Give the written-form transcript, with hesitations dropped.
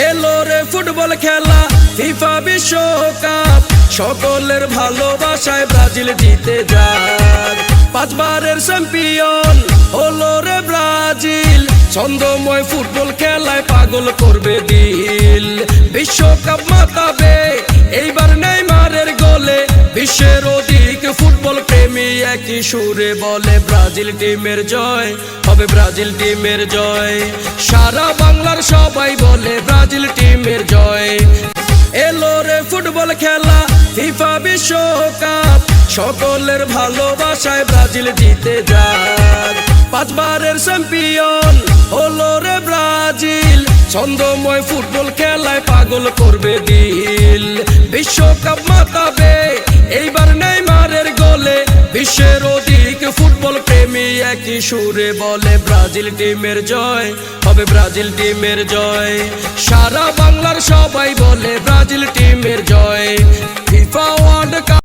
এলো রে ফুটবল খেলা ফিফা বিশ্বকাপ, সকলের ভালোবাসায় ব্রাজিল জিতে যাক। 5 বারের চ্যাম্পিয়ন হলো রে ব্রাজিল, ছন্দময় ফুটবল খেলায় পাগল করবে দিল। বিশ্বকাপ মাতাবে এইবার নেইমারের গোলে, বিশ্বের অধিক ফুটবল প্রেমী একই সুরে বলে ব্রাজিল টিমের জয় হবে, ব্রাজিল টিমের জয়। সারা বাংলার সবাই বলে ব্রাজিল টিমের জয়। এলো রে ফুটবল খেলা ফিফা বিশ্বকাপ, সকলের ভালোবাসায় ব্রাজিল জিতে যাক। 5 বারের চ্যাম্পিয়ন হলো রে ব্রাজিল, ছন্দময় ফুটবল খেলায় পাগল করবে দিল। বিশ্বকাপ মাতাবে এইবার নেইমারের গোলে, বিশ্বের অধিক ফুটবল প্রেমী একই সুরে বলে ব্রাজিল টিমের জয় হবে, ব্রাজিল টিমের জয়। সারা বাংলার সবাই বলে ব্রাজিল টিমের জয়। FIFA world cup